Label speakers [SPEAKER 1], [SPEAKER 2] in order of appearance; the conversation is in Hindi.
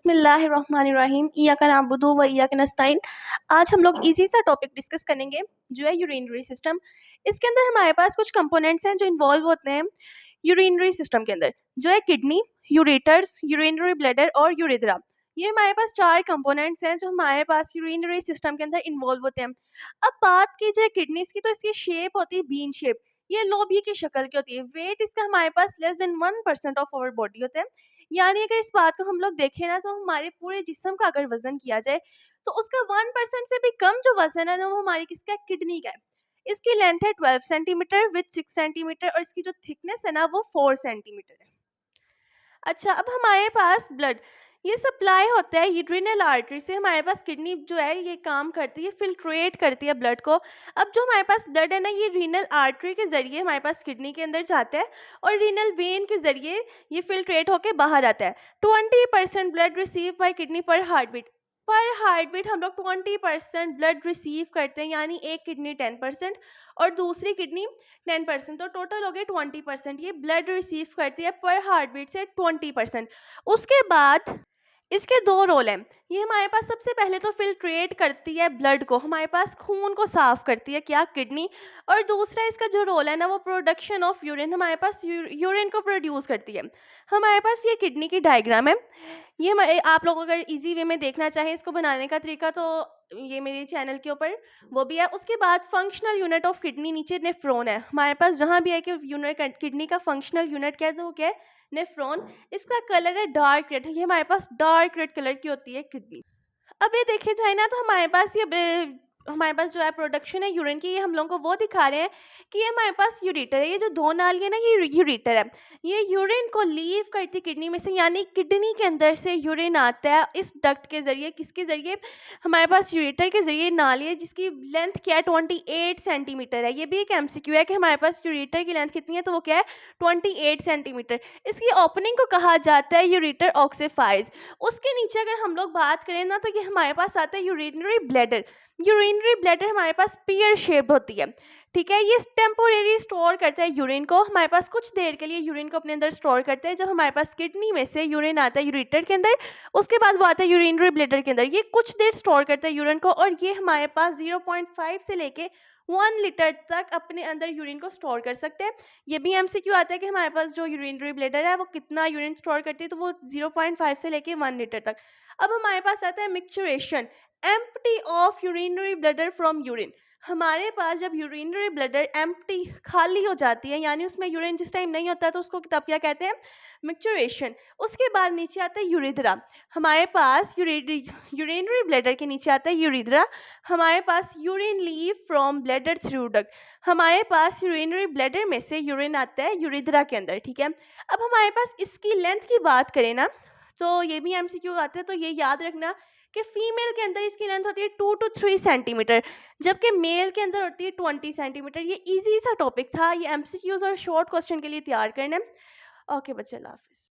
[SPEAKER 1] बिस्मिल्लाहिर्रहमानिर्रहीम इय्याका नअबुदु व इय्याका नस्तईन। आज हम लोग इजी सा टॉपिक डिस्कस करेंगे जो है यूरिनरी सिस्टम। इसके अंदर हमारे पास कुछ कंपोनेंट्स हैं जो इन्वॉल्व होते हैं यूरिनरी सिस्टम के अंदर, जो है किडनी, यूरेटर्स, यूरिनरी ब्लैडर और यूरेथ्रा। ये हमारे पास 4 कंपोनेंट्स हैं जो हमारे पास यूरिनरी सिस्टम के अंदर इन्वॉल्व होते हैं। अब बात की जाए किडनीज की, तो इसकी शेप होती है बीन शेप। ये लोबी की शक्ल की होती है। वेट इसका हमारे पास less than 1% of our body होता है। यानी अगर इस बात को हम लोग देखें ना, तो हमारे पूरे जिस्म का अगर वजन किया जाए तो उसका 1% से भी कम जो वजन है ना, वो हमारी किसका है? किडनी का है। इसकी लेंथ है 12 सेंटीमीटर विद 6 सेंटीमीटर और इसकी जो थिकनेस है ना, वो 4 सेंटीमीटर है। अच्छा, अब हमारे पास ब्लड, ये सप्लाई होता है यूरिनल आर्टरी से। हमारे पास किडनी जो है ये काम करती है, फिल्ट्रेट करती है ब्लड को। अब जो हमारे पास ब्लड है ना, ये रीनल आर्टरी के ज़रिए हमारे पास किडनी के अंदर जाता है और रीनल वेन के ज़रिए ये फिल्ट्रेट होके बाहर आता है। 20% ब्लड रिसीव बाय किडनी पर हार्ट बीट। पर हार्ट बीट हम लोग 20% ब्लड रिसीव करते हैं, यानी एक किडनी 10% और दूसरी किडनी 10%, तो टोटल हो गए 20%। ये ब्लड रिसीव करती है पर हार्ट बीट से 20%। उसके बाद इसके 2 रोल हैं। ये हमारे पास सबसे पहले तो फिल्ट्रेट करती है ब्लड को, हमारे पास खून को साफ करती है क्या? किडनी। और दूसरा इसका जो रोल है ना, वो प्रोडक्शन ऑफ यूरिन, हमारे पास यूरिन को प्रोड्यूस करती है। हमारे पास ये किडनी की डायग्राम है। ये आप लोग अगर इजी वे में देखना चाहें इसको बनाने का तरीका, तो ये मेरे चैनल के ऊपर वो भी है। उसके बाद फंक्शनल यूनिट ऑफ किडनी, नीचे नेफ्रॉन है हमारे पास। जहाँ भी है कि यूनिट किडनी का फंक्शनल यूनिट क्या है, वो क्या है? नेफ्रॉन। इसका कलर है डार्क रेड। ये हमारे पास डार्क रेड कलर की होती है किडनी। अब ये देखे जाए ना, तो हमारे पास हमारे पास जो है प्रोडक्शन है यूरिन की, ये हम लोगों को वो दिखा रहे हैं कि ये हमारे पास यूरेटर है। ये जो 2 नाली है ना, ये यूरेटर है। ये यूरिन को लीव करती किडनी में से, यानी किडनी के अंदर से यूरिन आता है इस डक्ट के जरिए। किसके जरिए? हमारे पास यूरेटर के जरिए नाली है जिसकी लेंथ क्या है? 28 सेंटीमीटर है। ये भी एक एमसीक्यू है कि हमारे पास यूरेटर की लेंथ कितनी है, तो वो क्या है? 28 सेंटीमीटर। इसकी ओपनिंग को कहा जाता है यूरेटर ऑक्सीफाइज। उसके नीचे अगर हम लोग बात करें ना, तो ये हमारे पास आता है यूरिनरी ब्लैडर। यूरिनरी ब्लैडर हमारे पास पियर शेप्ड होती है, ठीक है। ये टेम्पोरेरी स्टोर करता है यूरिन को, हमारे पास कुछ देर के लिए यूरिन को अपने अंदर स्टोर करते हैं। जब हमारे पास किडनी में से यूरिन आता है यूरेटर के अंदर, उसके बाद वो आता है यूरिनरी ब्लैडर के अंदर। ये कुछ देर स्टोर करता है यूरिन को, और ये हमारे पास 0.5 से लेके 1 लीटर तक अपने अंदर यूरिन को स्टोर कर सकते हैं। ये भी एमसीक्यू आता है कि हमारे पास जो यूरिनरी ब्लैडर है वो कितना यूरिन स्टोर करती है, तो वो 0.5 से लेके 1 लीटर तक। अब हमारे पास आता है micturition, empty of urinary bladder from urine. हमारे पास जब यूरिनरी ब्लैडर एम्प्टी, खाली हो जाती है, यानी उसमें यूरिन जिस टाइम नहीं होता है, तो उसको तब क्या कहते हैं? मिक्सचरेशन। उसके बाद नीचे आता है यूरिथ्रा। हमारे पास यूरिनरी ब्लैडर के नीचे आता है यूरिथ्रा। हमारे पास urine leave from bladder through duct. हमारे पास यूरिनरी ब्लैडर में से यूरिन आता है यूरिथ्रा के अंदर, ठीक है। अब हमारे पास इसकी लेंथ की बात करें ना, तो ये भी एमसीक्यू आते हैं, तो ये याद रखना कि फीमेल के अंदर इसकी लेंथ होती है 2 to 3 सेंटीमीटर, जबकि मेल के अंदर होती है 20 सेंटीमीटर। ये इजी सा टॉपिक था, ये एमसीक्यूज और शॉर्ट क्वेश्चन के लिए तैयार करना है। ओके बच्चे, अल्लाह हाफिज़।